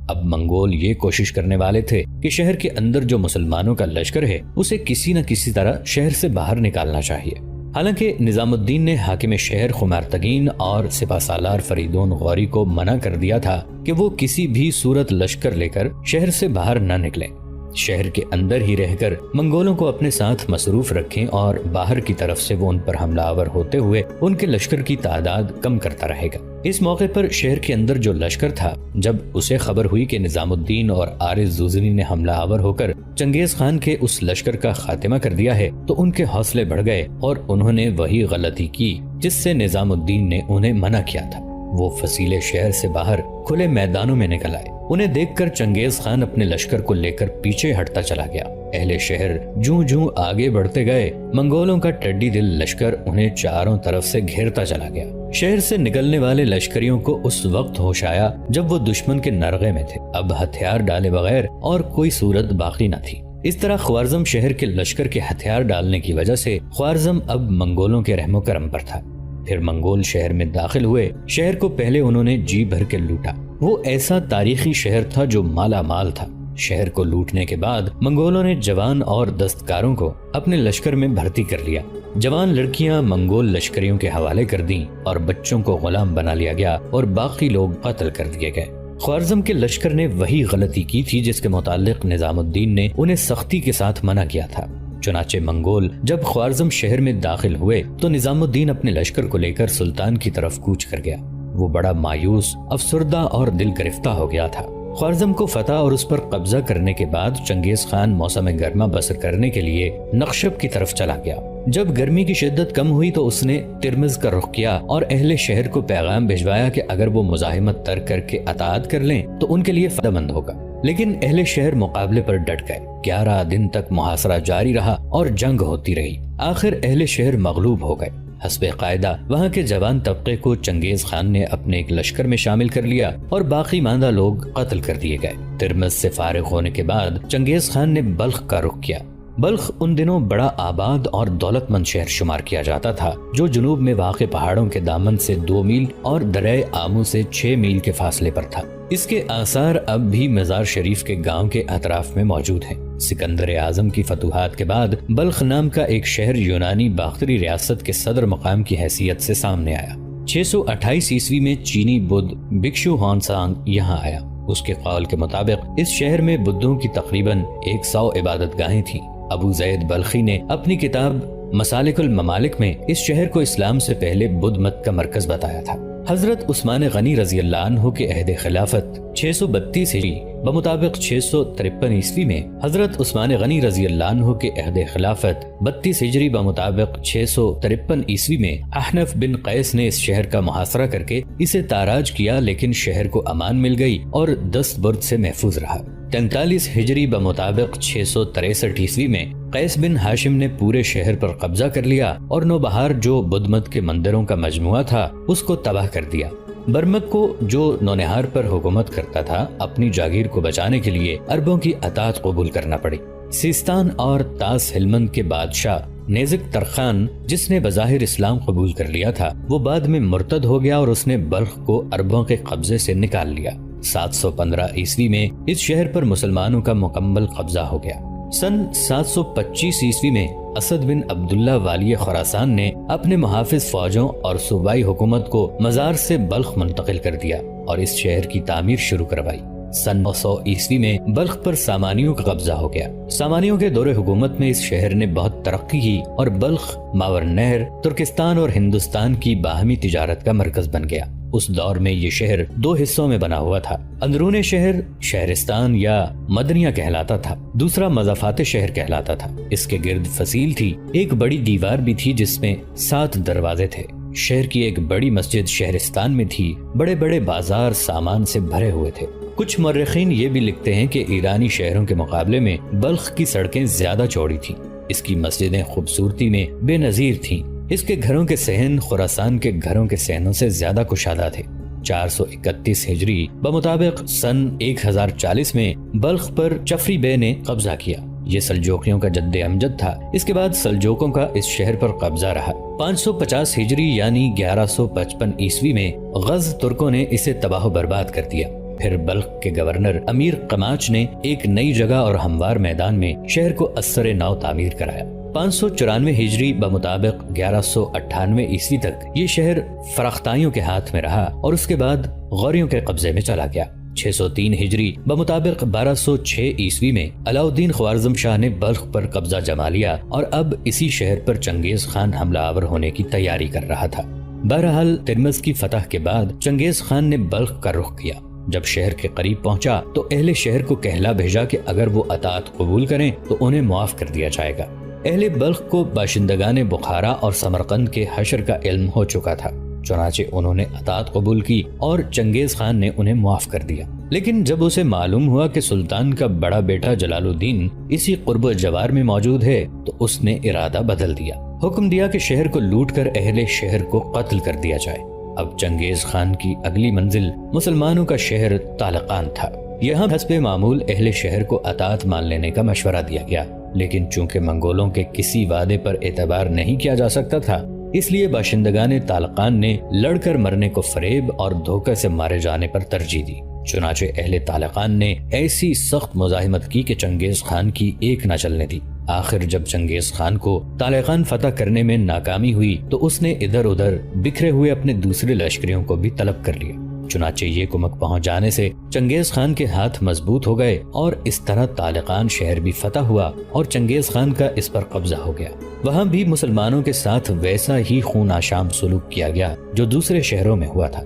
اب منگول یہ کوشش کرنے والے تھے کہ شہر کے اندر جو مسلمانوں کا لشکر ہے اسے کسی نہ کسی طرح شہر سے باہر نکالنا چاہیے۔ حالانکہ نظام الدین نے حاکم شہر خمارتگین اور سپہ سالار فریدون غوری کو منع کر دیا تھا کہ وہ کسی بھی صورت لشکر لے کر شہر سے باہر نہ نکلیں، شہر کے اندر ہی رہ کر منگولوں کو اپنے ساتھ مصروف رکھیں اور باہر کی طرف سے وہ ان پر حملہ آور ہوتے ہوئے ان کے لشکر کی تعداد کم کرتا رہے گا۔ اس موقع پر شہر کے اندر جو لشکر تھا، جب اسے خبر ہوئی کہ نظام الدین اور عارض زوزنی نے حملہ آور ہو کر چنگیز خان کے اس لشکر کا خاتمہ کر دیا ہے، تو ان کے حوصلے بڑھ گئے اور انہوں نے وہی غلطی کی جس سے نظام الدین نے انہیں منع کیا تھا۔ وہ فصیلے شہر سے باہر کھلے میدانوں میں نکل آئے۔ انہیں دیکھ کر چنگیز خان اپنے لشکر کو لے کر پیچھے ہٹتا چلا گیا۔ اہل شہر جوں جوں آگے بڑھتے گئے، منگولوں کا ٹڈی دل لشکر انہیں چاروں طرف سے گھیرتا چلا گیا۔ شہر سے نکلنے والے لشکریوں کو اس وقت ہوش آیا جب وہ دشمن کے نرغے میں تھے، اب ہتھیار ڈالے بغیر اور کوئی صورت باقی نہ تھی۔ اس طرح خوارزم شہر کے لشکر کے ہتھیار ڈالنے کی وجہ سے خوارزم اب منگولوں کے رحم و کرم پر تھا۔ پھر منگول شہر میں داخل ہوئے۔ شہر کو پہلے انہوں نے جی بھر کے لوٹا۔ وہ ایسا تاریخی شہر تھا جو مالا مال تھا۔ شہر کو لوٹنے کے بعد منگولوں نے جوان اور دستکاروں کو اپنے لشکر میں بھرتی کر لیا۔ جوان لڑکیاں منگول لشکریوں کے حوالے کر دیں اور بچوں کو غلام بنا لیا گیا اور باقی لوگ قتل کر دیے گئے۔ خوارزم کے لشکر نے وہی غلطی کی تھی جس کے متعلق نظام الدین نے انہیں سختی کے ساتھ منع کیا تھا۔ چنانچہ منگول جب خوارزم شہر میں داخل ہوئے تو نظام الدین اپنے لشکر کو لے کر سلطان کی طرف کوچ کر گیا۔ وہ بڑا مایوس، افسردہ اور دل گرفتہ ہو گیا تھا۔ خوارزم کو فتح اور اس پر قبضہ کرنے کے بعد چنگیز خان موسم گرما بسر کرنے کے لیے نقشب کی طرف چلا گیا۔ جب گرمی کی شدت کم ہوئی تو اس نے ترمز کا رخ کیا اور اہل شہر کو پیغام بھجوایا کہ اگر وہ مزاحمت ترک کر کے اطاعت کر لیں تو ان کے لیے فائدہ مند ہوگا۔ لیکن اہل شہر مقابلے پر ڈٹ گئے۔ 11 دن تک محاصرہ جاری رہا اور جنگ ہوتی رہی۔ آخر اہل شہر مغلوب ہو گئے۔ حسب قاعدہ وہاں کے جوان طبقے کو چنگیز خان نے اپنے ایک لشکر میں شامل کر لیا اور باقی ماندہ لوگ قتل کر دیے گئے۔ ترمز سے فارغ ہونے کے بعد چنگیز خان نے بلخ کا رخ کیا۔ بلخ ان دنوں بڑا آباد اور دولت مند شہر شمار کیا جاتا تھا، جو جنوب میں واقع پہاڑوں کے دامن سے 2 میل اور دریائے آمو سے 6 میل کے فاصلے پر تھا۔ اس کے آثار اب بھی مزار شریف کے گاؤں کے اطراف میں موجود ہیں۔ سکندر اعظم کی فتوحات کے بعد بلخ نام کا ایک شہر یونانی باختری ریاست کے صدر مقام کی حیثیت سے سامنے آیا۔ 628 عیسوی میں چینی بدھ بھکشو ہونسانگ یہاں آیا۔ اس کے قول کے مطابق اس شہر میں بدھوں کی تقریباً 100 عبادت گاہیں تھیں۔ ابو زید بلخی نے اپنی کتاب مسالک الممالک میں اس شہر کو اسلام سے پہلے بدھ مت کا مرکز بتایا تھا۔ حضرت عثمان غنی رضی اللہ عنہ کے عہد خلافت 632 ہجری بمطابق 653 عیسوی میں حضرت عثمان غنی رضی اللہ عنہ کے عہد خلافت 32 ہجری بمطابق 653 عیسوی میں احنف بن قیس نے اس شہر کا محاصرہ کر کے اسے تاراج کیا، لیکن شہر کو امان مل گئی اور دست برد سے محفوظ رہا۔ 43 ہجری بمطابق 663 عیسوی میں قیس بن ہاشم نے پورے شہر پر قبضہ کر لیا اور نوبہار جو بدھ مت کے مندروں کا مجموعہ تھا اس کو تباہ کر دیا۔ برمک کو جو نونہار پر حکومت کرتا تھا اپنی جاگیر کو بچانے کے لیے عربوں کی اطاعت قبول کرنا پڑی۔ سیستان اور تاس ہلمند کے بادشاہ نیزک ترخان، جس نے بظاہر اسلام قبول کر لیا تھا، وہ بعد میں مرتد ہو گیا اور اس نے بلخ کو عربوں کے قبضے سے نکال لیا۔ 715 عیسوی میں اس شہر پر مسلمانوں کا مکمل قبضہ ہو گیا۔ سن 725 عیسوی میں اسد بن عبداللہ والی خراسان نے اپنے محافظ فوجوں اور صوبائی حکومت کو مزار سے بلخ منتقل کر دیا اور اس شہر کی تعمیر شروع کروائی۔ سن 900 عیسوی میں بلخ پر سامانیوں کا قبضہ ہو گیا۔ سامانیوں کے دور حکومت میں اس شہر نے بہت ترقی کی اور بلخ ماور نہر، ترکستان اور ہندوستان کی باہمی تجارت کا مرکز بن گیا۔ اس دور میں یہ شہر 2 حصوں میں بنا ہوا تھا۔ اندرون شہر شہرستان یا مدنیہ کہلاتا تھا، دوسرا مضافات شہر کہلاتا تھا۔ اس کے گرد فصیل تھی، ایک بڑی دیوار بھی تھی جس میں 7 دروازے تھے۔ شہر کی ایک بڑی مسجد شہرستان میں تھی، بڑے بڑے بازار سامان سے بھرے ہوئے تھے۔ کچھ مورخین یہ بھی لکھتے ہیں کہ ایرانی شہروں کے مقابلے میں بلخ کی سڑکیں زیادہ چوڑی تھیں۔ اس کی مسجدیں خوبصورتی میں بے نظیر تھیں۔ اس کے گھروں کے صحن خراسان کے گھروں کے صحنوں سے زیادہ کشادہ تھے۔ 431 ہجری بمطابق سن 1040 میں بلخ پر چفری بے نے قبضہ کیا۔ یہ سلجوقیوں کا جد امجد تھا۔ اس کے بعد سلجوقوں کا اس شہر پر قبضہ رہا۔ 550 ہجری یعنی 1155 عیسوی میں غز ترکوں نے اسے تباہ و برباد کر دیا۔ پھر بلخ کے گورنر امیر قماچ نے ایک نئی جگہ اور ہموار میدان میں شہر کو اثر نو تعمیر کرایا۔ 594 ہجری بمطابق 1198 عیسوی تک یہ شہر فراختائیوں کے ہاتھ میں رہا اور اس کے بعد غوریوں کے قبضے میں چلا گیا۔ 603 ہجری بمطابق 1206 عیسوی میں علاء الدین خوارزم شاہ نے بلخ پر قبضہ جما لیا اور اب اسی شہر پر چنگیز خان حملہ آور ہونے کی تیاری کر رہا تھا۔ بہرحال ترمذ کی فتح کے بعد چنگیز خان نے بلخ کا رخ کیا۔ جب شہر کے قریب پہنچا تو اہل شہر کو کہلا بھیجا کہ اگر وہ اطاعت قبول کریں تو انہیں معاف کر دیا جائے گا۔ اہل بلخ کو باشندگان بخارا اور سمرقند کے حشر کا علم ہو چکا تھا، چنانچہ انہوں نے اطاعت قبول کی اور چنگیز خان نے انہیں معاف کر دیا۔ لیکن جب اسے معلوم ہوا کہ سلطان کا بڑا بیٹا جلال الدین اسی قرب و جوار میں موجود ہے تو اس نے ارادہ بدل دیا، حکم دیا کہ شہر کو لوٹ کر اہل شہر کو قتل کر دیا جائے۔ اب چنگیز خان کی اگلی منزل مسلمانوں کا شہر طالقان تھا۔ یہاں حسب معمول اہل شہر کو اطاعت مان لینے کا مشورہ دیا گیا، لیکن چونکہ منگولوں کے کسی وعدے پر اعتبار نہیں کیا جا سکتا تھا، اس لیے باشندگان طالقان نے لڑ کر مرنے کو فریب اور دھوکے سے مارے جانے پر ترجیح دی۔ چنانچہ اہل طالقان نے ایسی سخت مزاحمت کی کہ چنگیز خان کی ایک نہ چلنے دی۔ آخر جب چنگیز خان کو طالقان فتح کرنے میں ناکامی ہوئی تو اس نے ادھر ادھر بکھرے ہوئے اپنے دوسرے لشکریوں کو بھی طلب کر لیا۔ چنانچہ یہ کمک پہنچ جانے سے چنگیز خان کے ہاتھ مضبوط ہو گئے اور اس طرح طالقان شہر بھی فتح ہوا اور چنگیز خان کا اس پر قبضہ ہو گیا۔ وہاں بھی مسلمانوں کے ساتھ ویسا ہی خون آشام سلوک کیا گیا جو دوسرے شہروں میں ہوا تھا۔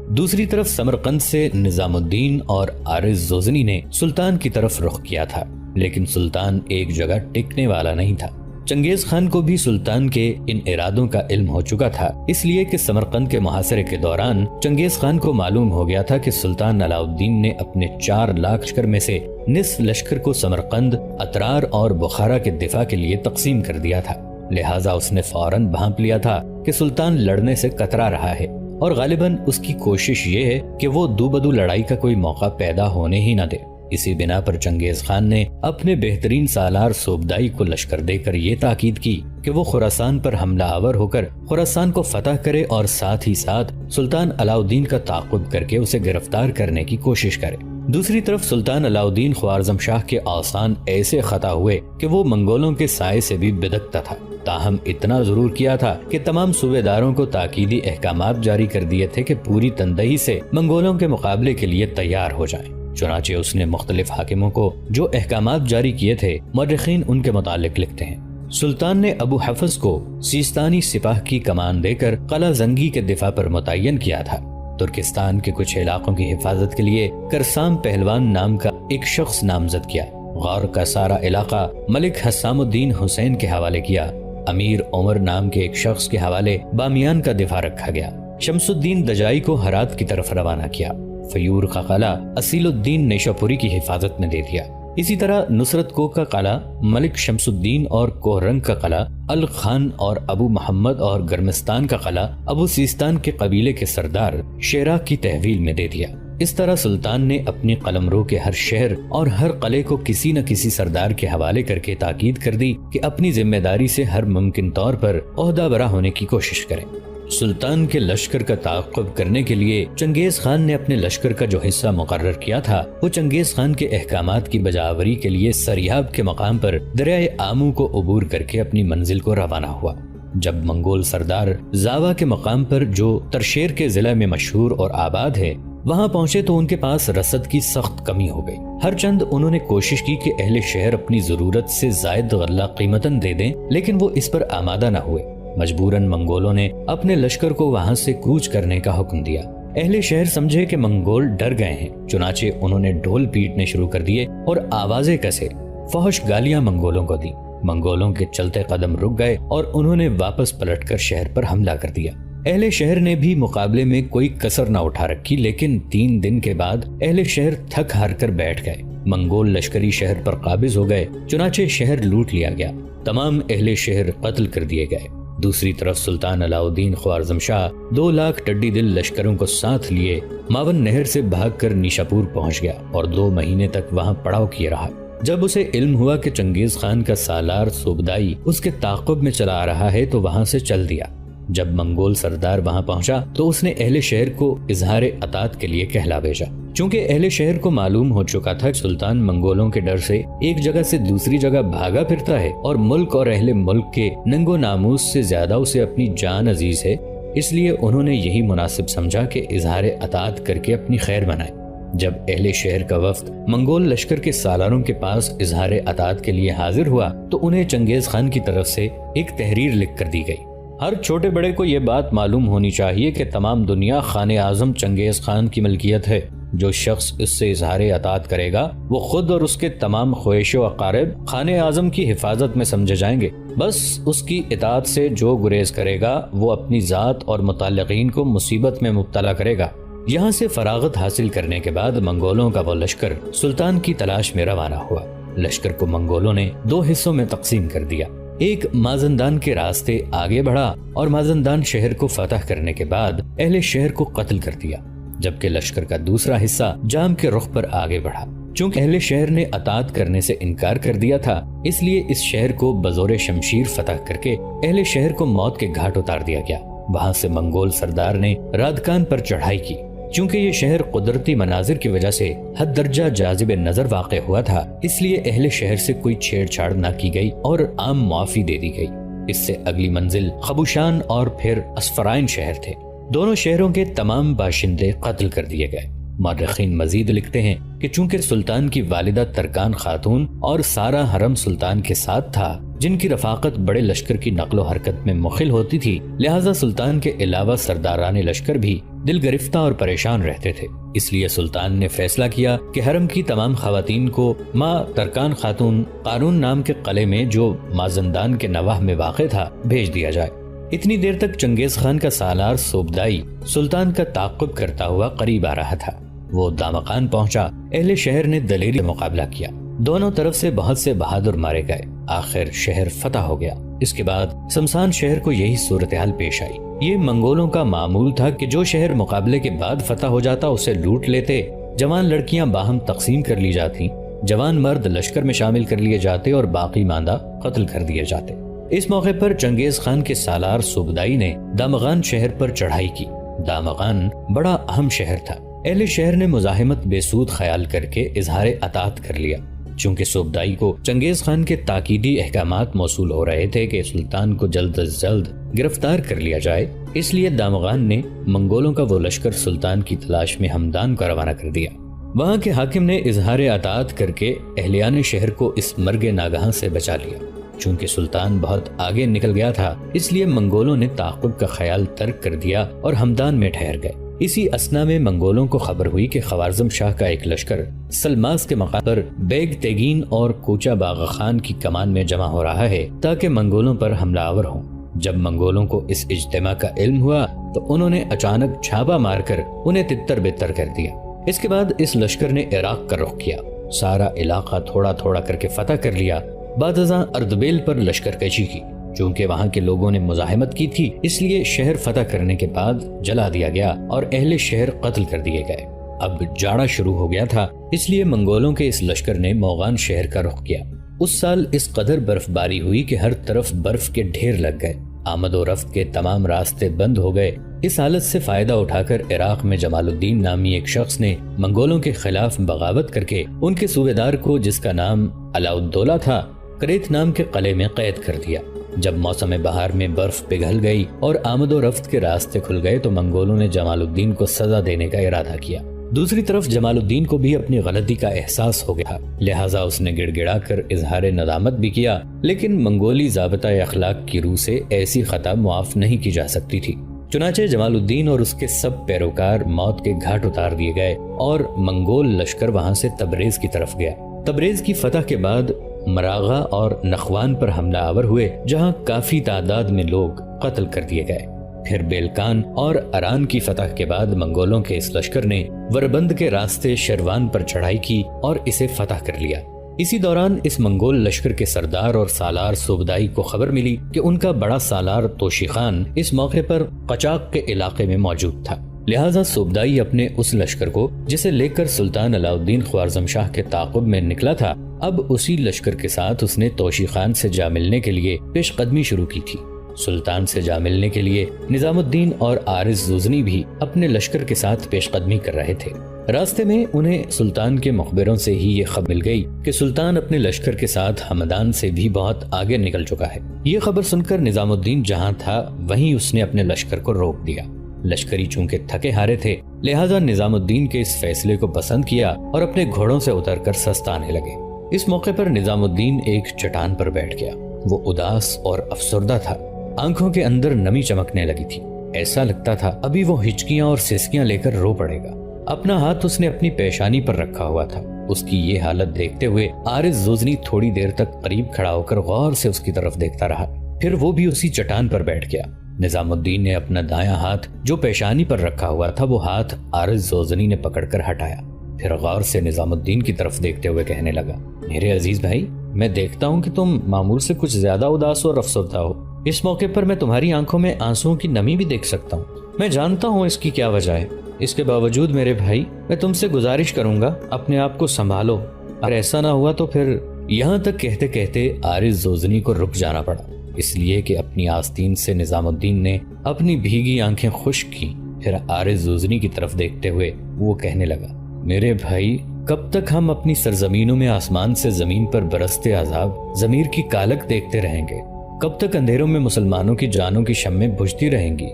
دوسری طرف سمرقند سے نظام الدین اور عارض زوزنی نے سلطان کی طرف رخ کیا تھا، لیکن سلطان ایک جگہ ٹکنے والا نہیں تھا۔ چنگیز خان کو بھی سلطان کے ان ارادوں کا علم ہو چکا تھا، اس لیے کہ سمرقند کے محاصرے کے دوران چنگیز خان کو معلوم ہو گیا تھا کہ سلطان علاء الدین نے اپنے 4 لاکھ لشکر میں سے نصف لشکر کو سمرقند، اترار اور بخارا کے دفاع کے لیے تقسیم کر دیا تھا، لہٰذا اس نے فوراً بھانپ لیا تھا کہ سلطان لڑنے سے کترا رہا ہے اور غالباً اس کی کوشش یہ ہے کہ وہ دو بدو لڑائی کا کوئی موقع پیدا ہونے ہی نہ دے۔ اسی بنا پر چنگیز خان نے اپنے بہترین سالار صوبدائی کو لشکر دے کر یہ تاکید کی کہ وہ خراسان پر حملہ آور ہو کر خراسان کو فتح کرے اور ساتھ ہی ساتھ سلطان علاء الدین کا تعاقب کر کے اسے گرفتار کرنے کی کوشش کرے۔ دوسری طرف سلطان علاء الدین خوارزم شاہ کے اوسان ایسے خطا ہوئے کہ وہ منگولوں کے سائے سے بھی بدکتا تھا، تاہم اتنا ضرور کیا تھا کہ تمام صوبے داروں کو تاکیدی احکامات جاری کر دیے تھے کہ پوری تندہی سے منگولوں کے مقابلے کے لیے تیار ہو جائیں۔ چنانچہ اس نے مختلف حاکموں کو جو احکامات جاری کیے تھے، مورخین ان کے متعلق لکھتے ہیں۔ سلطان نے ابو حفظ کو سیستانی سپاہ کی کمان دے کر قلعہ زنگی کے دفاع پر متعین کیا تھا۔ ترکستان کے کچھ علاقوں کی حفاظت کے لیے کرسام پہلوان نام کا ایک شخص نامزد کیا۔ غور کا سارا علاقہ ملک حسام الدین حسین کے حوالے کیا۔ امیر عمر نام کے ایک شخص کے حوالے بامیان کا دفاع رکھا گیا۔ شمس الدین دجائی کو ہرات کی طرف روانہ کیا۔ فیور کا قلعہ اصیل الدین نیشاپوری کی حفاظت میں دے دیا۔ اسی طرح نصرت کو کا قلعہ ملک شمس الدین اور کوہرنگ کا قلعہ الخان اور ابو محمد اور گرمستان کا قلعہ ابو سیستان کے قبیلے کے سردار شیرا کی تحویل میں دے دیا۔ اس طرح سلطان نے اپنی قلمرو کے ہر شہر اور ہر قلعے کو کسی نہ کسی سردار کے حوالے کر کے تاکید کر دی کہ اپنی ذمہ داری سے ہر ممکن طور پر عہدہ برا ہونے کی کوشش کریں۔ سلطان کے لشکر کا تعاقب کرنے کے لیے چنگیز خان نے اپنے لشکر کا جو حصہ مقرر کیا تھا وہ چنگیز خان کے احکامات کی بجاوری کے لیے سریاب کے مقام پر دریائے آمو کو عبور کر کے اپنی منزل کو روانہ ہوا۔ جب منگول سردار زاوا کے مقام پر جو ترشیر کے ضلع میں مشہور اور آباد ہے وہاں پہنچے تو ان کے پاس رسد کی سخت کمی ہو گئی۔ ہر چند انہوں نے کوشش کی کہ اہل شہر اپنی ضرورت سے زائد غلہ قیمتاً دے دیں، لیکن وہ اس پر آمادہ نہ ہوئے۔ مجبوراً منگولوں نے اپنے لشکر کو وہاں سے کوچ کرنے کا حکم دیا۔ اہل شہر سمجھے کہ منگول ڈر گئے ہیں، چنانچہ انہوں نے ڈھول پیٹنے شروع کر دیے اور آوازیں کسے، فحش گالیاں منگولوں کو دی۔ منگولوں کے چلتے قدم رک گئے اور انہوں نے واپس پلٹ کر شہر پر حملہ کر دیا۔ اہل شہر نے بھی مقابلے میں کوئی کسر نہ اٹھا رکھی، لیکن 3 دن کے بعد اہل شہر تھک ہار کر بیٹھ گئے۔ منگول لشکری شہر پر قابض ہو گئے، چنانچہ شہر لوٹ لیا گیا۔ تمام اہل شہر قتل کر دیے گئے۔ دوسری طرف سلطان علاء الدین خوارزم شاہ 2 لاکھ ٹڈی دل لشکروں کو ساتھ لیے ماون نہر سے بھاگ کر نیشاپور پہنچ گیا اور 2 مہینے تک وہاں پڑاؤ کیے رہا۔ جب اسے علم ہوا کہ چنگیز خان کا سالار صوبدائی اس کے تعاقب میں چلا آ رہا ہے تو وہاں سے چل دیا۔ جب منگول سردار وہاں پہنچا تو اس نے اہل شہر کو اظہار اطاعت کے لیے کہلا بھیجا۔ چونکہ اہل شہر کو معلوم ہو چکا تھا کہ سلطان منگولوں کے ڈر سے ایک جگہ سے دوسری جگہ بھاگا پھرتا ہے اور ملک اور اہل ملک کے ننگ و ناموس سے زیادہ اسے اپنی جان عزیز ہے، اس لیے انہوں نے یہی مناسب سمجھا کہ اظہار اطاعت کر کے اپنی خیر بنائے۔ جب اہل شہر کا وفد منگول لشکر کے سالاروں کے پاس اظہار اطاعت کے لیے حاضر ہوا تو انہیں چنگیز خان کی طرف سے ایک تحریر لکھ کر دی گئی۔ ہر چھوٹے بڑے کو یہ بات معلوم ہونی چاہیے کہ تمام دنیا خان اعظم چنگیز خان کی ملکیت ہے۔ جو شخص اس سے اظہار اطاعت کرے گا وہ خود اور اس کے تمام خویش و اقارب خان اعظم کی حفاظت میں سمجھے جائیں گے۔ بس اس کی اطاعت سے جو گریز کرے گا وہ اپنی ذات اور متعلقین کو مصیبت میں مبتلا کرے گا۔ یہاں سے فراغت حاصل کرنے کے بعد منگولوں کا وہ لشکر سلطان کی تلاش میں روانہ ہوا۔ لشکر کو منگولوں نے 2 حصوں میں تقسیم کر دیا۔ ایک مازندان کے راستے آگے بڑھا اور مازندان شہر کو فتح کرنے کے بعد اہل شہر کو قتل کر دیا، جبکہ لشکر کا دوسرا حصہ جام کے رخ پر آگے بڑھا۔ چونکہ اہل شہر نے اطاعت کرنے سے انکار کر دیا تھا، اس لیے اس شہر کو بزور شمشیر فتح کر کے اہل شہر کو موت کے گھاٹ اتار دیا گیا۔ وہاں سے منگول سردار نے رادکان پر چڑھائی کی۔ چونکہ یہ شہر قدرتی مناظر کی وجہ سے حد درجہ جاذب نظر واقع ہوا تھا، اس لیے اہل شہر سے کوئی چھیڑ چھاڑ نہ کی گئی اور عام معافی دے دی گئی۔ اس سے اگلی منزل خبوشان اور پھر اسفرائن شہر تھے۔ دونوں شہروں کے تمام باشندے قتل کر دیے گئے۔ مورخین مزید لکھتے ہیں کہ چونکہ سلطان کی والدہ ترکان خاتون اور سارا حرم سلطان کے ساتھ تھا، جن کی رفاقت بڑے لشکر کی نقل و حرکت میں مخل ہوتی تھی، لہٰذا سلطان کے علاوہ سرداران لشکر بھی دل گرفتہ اور پریشان رہتے تھے۔ اس لیے سلطان نے فیصلہ کیا کہ حرم کی تمام خواتین کو ماں ترکان خاتون قارون نام کے قلعے میں جو مازندان کے نواح میں واقع تھا بھیج دیا جائے۔ اتنی دیر تک چنگیز خان کا سالار صوبدائی سلطان کا تعاقب کرتا ہوا قریب آ رہا تھا۔ وہ دامغان پہنچا۔ اہل شہر نے دلیری مقابلہ کیا، دونوں طرف سے بہت سے بہادر مارے گئے۔ آخر شہر فتح ہو گیا۔ اس کے بعد سمسان شہر کو یہی صورتحال پیش آئی۔ یہ منگولوں کا معمول تھا کہ جو شہر مقابلے کے بعد فتح ہو جاتا اسے لوٹ لیتے، جوان لڑکیاں باہم تقسیم کر لی جاتی، جوان مرد لشکر میں شامل کر لیے جاتے اور باقی ماندہ قتل کر دیے جاتے۔ اس موقع پر چنگیز خان کے سالار صوبدائی نے دامغان شہر پر چڑھائی کی۔ دامغان بڑا اہم شہر تھا۔ اہل شہر نے مزاحمت بے سود خیال کر کے اظہار اطاعت کر لیا۔ چونکہ صوبدائی کو چنگیز خان کے تاکیدی احکامات موصول ہو رہے تھے کہ سلطان کو جلد از جلد گرفتار کر لیا جائے، اس لیے دامغان نے منگولوں کا وہ لشکر سلطان کی تلاش میں ہمدان کو روانہ کر دیا۔ وہاں کے حاکم نے اظہار اطاعت کر کے اہلیان شہر کو اس مرگ ناگہاں سے بچا لیا۔ چونکہ سلطان بہت آگے نکل گیا تھا، اس لیے منگولوں نے تعاقب کا خیال ترک کر دیا اور ہمدان میں ٹھہر گئے۔ اسی اسنا میں منگولوں کو خبر ہوئی کہ خوارزم شاہ کا ایک لشکر سلماس کے مقام پر بیگ تیگین اور کوچا باغ خان کی کمان میں جمع ہو رہا ہے تاکہ منگولوں پر حملہ آور ہوں۔ جب منگولوں کو اس اجتماع کا علم ہوا تو انہوں نے اچانک چھاپا مار کر انہیں تتر بتر کر دیا۔ اس کے بعد اس لشکر نے عراق کا رخ کیا، سارا علاقہ تھوڑا تھوڑا کر کے فتح کر لیا۔ بعد ازاں اردبیل پر لشکر کشی کی۔ چونکہ وہاں کے لوگوں نے مزاحمت کی تھی، اس لیے شہر فتح کرنے کے بعد جلا دیا گیا اور اہل شہر قتل کر دیے گئے۔ اب جاڑا شروع ہو گیا تھا، اس لیے منگولوں کے اس لشکر نے موغان شہر کا رخ کیا۔ اس سال اس قدر برف باری ہوئی کہ ہر طرف برف کے ڈھیر لگ گئے، آمد و رفت کے تمام راستے بند ہو گئے۔ اس حالت سے فائدہ اٹھا کر عراق میں جمال الدین نامی ایک شخص نے منگولوں کے خلاف بغاوت کر کے ان کے صوبیدار کو، جس کا نام علاء الدولہ تھا، کریت نام کے قلعے میں قید کر دیا۔ جب موسم بہار میں برف پگھل گئی اور آمد و رفت کے راستے کھل گئے تو منگولوں نے جمال الدین کو سزا دینے کا ارادہ کیا۔ دوسری طرف جمال الدین کو بھی اپنی غلطی کا احساس ہو گیا، لہٰذا اس نے گڑ گڑا کر اظہار ندامت بھی کیا، لیکن منگولی ضابطہ اخلاق کی روح سے ایسی خطا معاف نہیں کی جا سکتی تھی۔ چنانچہ جمال الدین اور اس کے سب پیروکار موت کے گھاٹ اتار دیے گئے اور منگول لشکر وہاں سے تبریز کی طرف گیا۔ تبریز کی فتح کے بعد مراغہ اور نخوان پر حملہ آور ہوئے، جہاں کافی تعداد میں لوگ قتل کر دیے گئے۔ پھر بیلکان اور اران کی فتح کے بعد منگولوں کے اس لشکر نے وربند کے راستے شروان پر چڑھائی کی اور اسے فتح کر لیا۔ اسی دوران اس منگول لشکر کے سردار اور سالار صوبدائی کو خبر ملی کہ ان کا بڑا سالار توشی خان اس موقع پر قچاق کے علاقے میں موجود تھا، لہٰذا صوبدائی اپنے اس لشکر کو، جسے لے کر سلطان علاء الدین خوارزم شاہ کے تعاقب میں نکلا تھا، اب اسی لشکر کے ساتھ اس نے توشی خان سے جا ملنے کے لیے پیش قدمی شروع کی تھی۔ سلطان سے جا ملنے کے لیے نظام الدین اور عارض زوزنی بھی اپنے لشکر کے ساتھ پیش قدمی کر رہے تھے۔ راستے میں انہیں سلطان کے مخبروں سے ہی یہ خبر مل گئی کہ سلطان اپنے لشکر کے ساتھ ہمدان سے بھی بہت آگے نکل چکا ہے۔ یہ خبر سن کر نظام الدین جہاں تھا وہیں اس نے اپنے لشکر کو روک دیا۔ لشکری چونکہ تھکے ہارے تھے، لہٰذا نظام الدین کے اس فیصلے کو پسند کیا اور اپنے گھوڑوں سے اتر کر سستانے لگے۔ اس موقع پر نظام الدین ایک چٹان پر بیٹھ گیا۔ وہ اداس اور افسردہ تھا، آنکھوں کے اندر نمی چمکنے لگی تھی، ایسا لگتا تھا ابھی وہ ہچکیاں اور سسکیاں لے کر رو پڑے گا۔ اپنا ہاتھ اس نے اپنی پیشانی پر رکھا ہوا تھا۔ اس کی یہ حالت دیکھتے ہوئے عارض زوزنی تھوڑی دیر تک قریب کھڑا ہو کر غور سے اس کی طرف دیکھتا رہا، پھر وہ بھی اسی چٹان پر بیٹھ گیا۔ نظام الدین نے اپنا دایاں ہاتھ جو پیشانی پر رکھا ہوا تھا وہ ہاتھ عارض زوزنی نے پکڑ کر ہٹایا، پھر غور سے نظام الدین کی طرف دیکھتے ہوئے کہنے لگا، میرے عزیز بھائی، میں دیکھتا ہوں کہ تم معمول سے کچھ زیادہ اداس اور افسردہ ہو۔ اس موقع پر میں تمہاری آنکھوں میں آنسوؤں کی نمی بھی دیکھ سکتا ہوں۔ میں جانتا ہوں اس کی کیا وجہ ہے، اس کے باوجود میرے بھائی میں تم سے گزارش کروں گا اپنے آپ کو سنبھالو، اگر ایسا نہ ہوا تو پھر۔ یہاں تک کہتے کہتے عارض زوزنی کو رک جانا پڑا، اس لیے کہ اپنی آستین سے نظام الدین نے اپنی بھیگی آنکھیں خشک کی۔ پھر عارض زوزنی کی طرف دیکھتے ہوئے وہ کہنے لگا، میرے بھائی، کب تک ہم اپنی سرزمینوں میں آسمان سے زمین پر برستے عذاب ضمیر کی کالک دیکھتے رہیں گے؟ کب تک اندھیروں میں مسلمانوں کی جانوں کی شمعیں بجھتی رہیں گی؟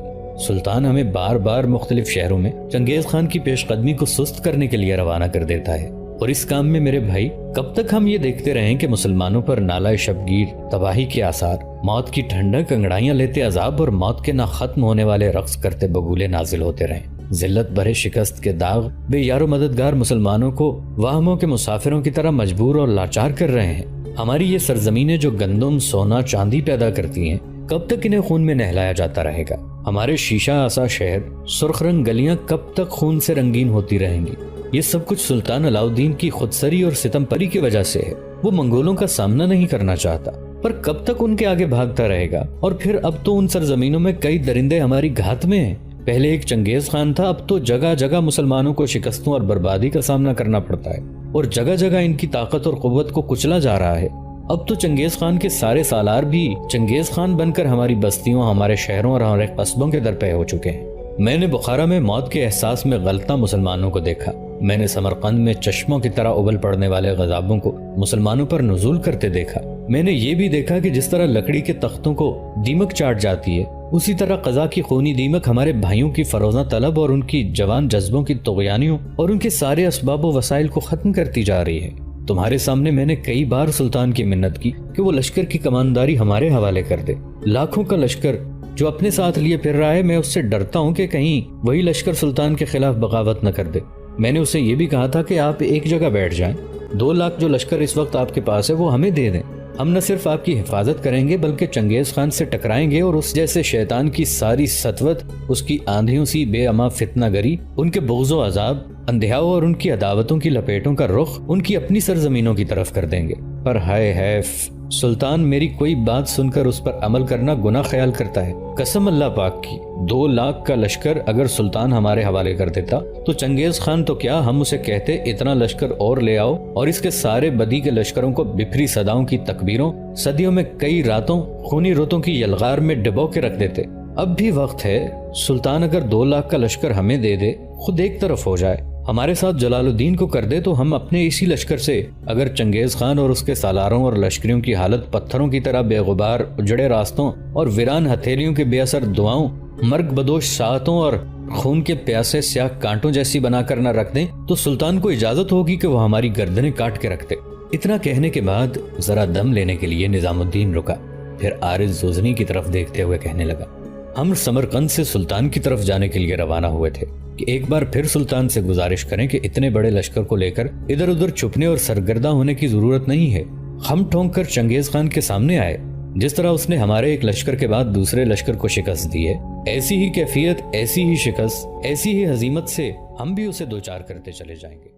سلطان ہمیں بار بار مختلف شہروں میں چنگیز خان کی پیش قدمی کو سست کرنے کے لیے روانہ کر دیتا ہے، اور اس کام میں میرے بھائی کب تک ہم یہ دیکھتے رہیں کہ مسلمانوں پر نالہ شبگیر، تباہی کے آثار، موت کی ٹھنڈک، انگڑائیاں لیتے عذاب اور موت کے نہ ختم ہونے والے رقص کرتے بگولے نازل ہوتے رہیں؟ ذلت بھرے شکست کے داغ بے یار و مددگار مسلمانوں کو واہموں کے مسافروں کی طرح مجبور اور لاچار کر رہے ہیں۔ ہماری یہ سرزمینیں جو گندم، سونا، چاندی پیدا کرتی ہیں، کب تک انہیں خون میں نہلایا جاتا رہے گا؟ ہمارے شیشہ آسا شہر، سرخ رنگ گلیاں کب تک خون سے رنگین ہوتی رہیں گی؟ یہ سب کچھ سلطان علاؤالدین کی خودسری اور ستم پری کی وجہ سے ہے۔ وہ منگولوں کا سامنا نہیں کرنا چاہتا، پر کب تک ان کے آگے بھاگتا رہے گا؟ اور پھر اب تو ان سرزمینوں میں کئی درندے ہماری گھات میں ہیں۔ پہلے ایک چنگیز خان تھا، اب تو جگہ جگہ مسلمانوں کو شکستوں اور بربادی کا سامنا کرنا پڑتا ہے، اور جگہ جگہ ان کی طاقت اور قوت کو کچلا جا رہا ہے۔ اب تو چنگیز خان کے سارے سالار بھی چنگیز خان بن کر ہماری بستیوں، ہمارے شہروں اور ہمارے قصبوں کے درپے ہو چکے ہیں۔ میں نے بخارا میں موت کے احساس میں غلطہ مسلمانوں کو دیکھا، میں نے سمرقند میں چشموں کی طرح ابل پڑنے والے غضابوں کو مسلمانوں پر نزول کرتے دیکھا، میں نے یہ بھی دیکھا کہ جس طرح لکڑی کے تختوں کو دیمک چاٹ جاتی ہے، اسی طرح قضا کی خونی دیمک ہمارے بھائیوں کی فروزہ طلب اور ان کی جوان جذبوں کی طغیانیوں اور ان کے سارے اسباب و وسائل کو ختم کرتی جا رہی ہے۔ تمہارے سامنے میں نے کئی بار سلطان کی منت کی کہ وہ لشکر کی کمانداری ہمارے حوالے کر دے۔ لاکھوں کا لشکر جو اپنے ساتھ لیے پھر رہا ہے، میں اس سے ڈرتا ہوں کہ کہیں وہی لشکر سلطان کے خلاف بغاوت نہ کر دے۔ میں نے اسے یہ بھی کہا تھا کہ آپ ایک جگہ بیٹھ جائیں، 2 لاکھ جو لشکر اس وقت آپ کے پاس ہے وہ ہمیں دے دیں، ہم نہ صرف آپ کی حفاظت کریں گے بلکہ چنگیز خان سے ٹکرائیں گے اور اس جیسے شیطان کی ساری سطوت، اس کی آندھیوں سی بے اما فتنہ گری، ان کے بغض و عذاب، اندھیاؤں اور ان کی عداوتوں کی لپیٹوں کا رخ ان کی اپنی سرزمینوں کی طرف کر دیں گے۔ پر ہائے حیف، سلطان میری کوئی بات سن کر اس پر عمل کرنا گناہ خیال کرتا ہے۔ قسم اللہ پاک کی، 2 لاکھ کا لشکر اگر سلطان ہمارے حوالے کر دیتا تو چنگیز خان تو کیا، ہم اسے کہتے اتنا لشکر اور لے آؤ اور اس کے سارے بدی کے لشکروں کو بپھری صداؤں کی تکبیروں، صدیوں میں کئی راتوں خونی روتوں کی یلغار میں ڈبو کے رکھ دیتے۔ اب بھی وقت ہے، سلطان اگر 2 لاکھ کا لشکر ہمیں دے دے، خود ایک طرف ہو جائے، ہمارے ساتھ جلال الدین کو کر دے، تو ہم اپنے اسی لشکر سے اگر چنگیز خان اور اس کے سالاروں اور لشکریوں کی حالت پتھروں کی طرح بے غبار اجڑے راستوں اور ویران ہتھیلیوں کے بے اثر دعاؤں، مرگ بدوش ساعتوں اور خون کے پیاسے سیاہ کانٹوں جیسی بنا کر نہ رکھ دیں، تو سلطان کو اجازت ہوگی کہ وہ ہماری گردنیں کاٹ کے رکھ دے۔ اتنا کہنے کے بعد ذرا دم لینے کے لیے نظام الدین رکا، پھر عارض زوزنی کی طرف دیکھتے ہوئے کہنے لگا، ہم سمرقند سے سلطان کی طرف جانے کے لیے روانہ ہوئے تھے کہ ایک بار پھر سلطان سے گزارش کریں کہ اتنے بڑے لشکر کو لے کر ادھر ادھر چھپنے اور سرگردہ ہونے کی ضرورت نہیں ہے۔ ہم ٹھونک کر چنگیز خان کے سامنے آئے، جس طرح اس نے ہمارے ایک لشکر کے بعد دوسرے لشکر کو شکست دی ہے، ایسی ہی کیفیت، ایسی ہی شکست، ایسی ہی ہزیمت سے ہم بھی اسے دوچار کرتے چلے جائیں گے۔